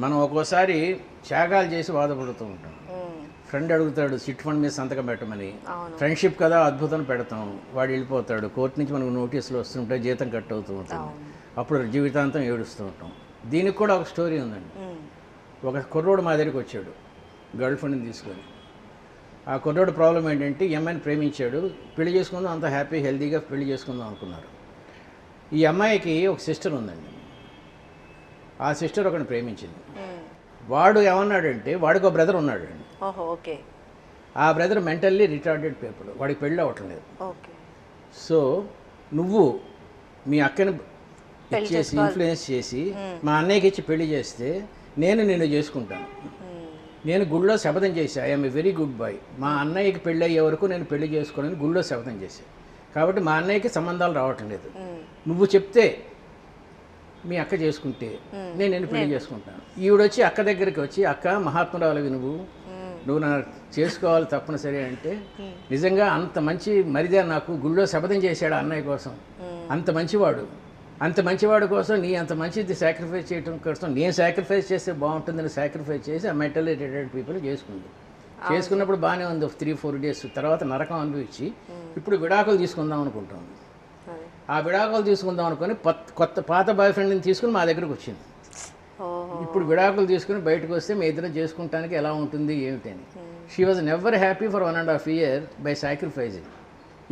మనం ఒక్కోసారి త్యాగాలు చేసి బాధపడుతూ ఉంటాం. ఫ్రెండ్ అడుగుతాడు చిట్ ఫండ్ మీద సంతకం పెట్టమని, ఫ్రెండ్షిప్ కదా అద్భుతం పెడతాం, వాడు వెళ్ళిపోతాడు, కోర్టు నుంచి మనకు నోటీసులు వస్తుంటాయి, జీతం కట్ అవుతూ ఉంటుంది, అప్పుడు జీవితాంతం ఏడుస్తూ ఉంటాం. దీనికి కూడా ఒక స్టోరీ ఉందండి. ఒక కుర్రోడు మా దగ్గరికి వచ్చాడు గర్ల్ ఫ్రెండ్ని తీసుకొని. ఆ కుర్రోడు ప్రాబ్లం ఏంటంటే ఈ అమ్మాయిని ప్రేమించాడు, పెళ్లి చేసుకుందాం, అంత హ్యాపీ హెల్తీగా పెళ్లి చేసుకుందాం అనుకున్నారు. ఈ అమ్మాయికి ఒక సిస్టర్ ఉందండి. ఆ సిస్టర్ ఒకరిని ప్రేమించింది. వాడు ఏమన్నాడంటే వాడికి ఒక బ్రదర్ ఉన్నాడండి. ఓకే. ఆ బ్రదర్ మెంటల్లీ రిటార్డెడ్ పీపుల్, వాడికి పెళ్ళి అవ్వటం లేదు. ఓకే. సో నువ్వు మీ అక్కని ఇచ్చేసి ఇన్ఫ్లుయెన్స్ చేసి మా అన్నయ్యకి ఇచ్చి పెళ్లి చేస్తే నేను నిన్ను చేసుకుంటాను. నేను గుళ్ళో శపథం చేశా, I'm a very good boy, మా అన్నయ్యకి పెళ్ళి అయ్యే వరకు నేను పెళ్లి చేసుకోనని గుళ్ళో శపథం చేశాను. కాబట్టి మా అన్నయ్యకి సంబంధాలు రావటం లేదు. నువ్వు చెప్తే మీ అక్క చేసుకుంటే నేను నిన్ను పెళ్లి చేసుకుంటాను. ఈవిడొచ్చి అక్క దగ్గరికి వచ్చి, అక్క మహాత్మురాలవి నువ్వు నా చేసుకోవాలి తప్పనిసరి అంటే, నిజంగా అంత మంచి మరిదే నాకు గుళ్ళో శపథం చేశాడు అన్నయ్య కోసం, అంత మంచివాడు కోసం నీ అంత మంచిది సాక్రిఫైస్ చేయడం కోసం నేను సాక్రిఫైస్ చేస్తే బాగుంటుందని సాక్రిఫైస్ చేసి ఆ మెంటల్లీ రిటార్డెడ్ పీపుల్ చేసుకున్నప్పుడు బాగానే ఉంది 3-4 days. తర్వాత నరకం అనిపించి ఇప్పుడు విడాకులు తీసుకుందాం అనుకుంటాం. ఆ విడాకులు తీసుకుందాం అనుకుని పాత బాయ్ ఫ్రెండ్ని తీసుకుని మా దగ్గరకు వచ్చింది. ఇప్పుడు విడాకులు తీసుకుని బయటకు వస్తే మీ ఇద్దరం చేసుకుంటానికి ఎలా ఉంటుంది ఏమిటని. She was never happy for 1.5 years by sacrificing.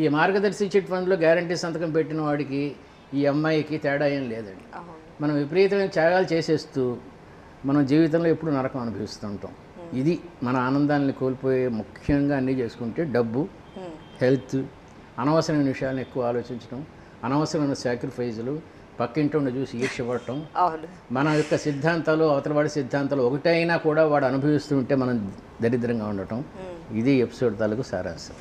ఈ మార్గదర్శి చిట్ ఫండ్లో గ్యారంటీ సంతకం పెట్టిన వాడికి ఈ అమ్మాయికి తేడా ఏం లేదండి. మనం విపరీతమైన త్యాగాలు చేసేస్తూ మనం జీవితంలో ఎప్పుడు నరకం అనుభవిస్తూ ఉంటాం. ఇది మన ఆనందాన్ని కోల్పోయే ముఖ్యంగా అన్నీ చేసుకుంటే డబ్బు, హెల్త్, అనవసరమైన విషయాలను ఎక్కువ ఆలోచించడం, అనవసరమైన సాక్రిఫైజులు, పక్కింటి చూసి ఈర్ష్యపడటం, మన యొక్క సిద్ధాంతాలు అవతలవాడి సిద్ధాంతాలు ఒకటైనా కూడా వాడు అనుభవిస్తూ ఉంటే మనం దరిద్రంగా ఉండటం. ఇది ఎపిసోడ్ తాలూకు సారాంశం.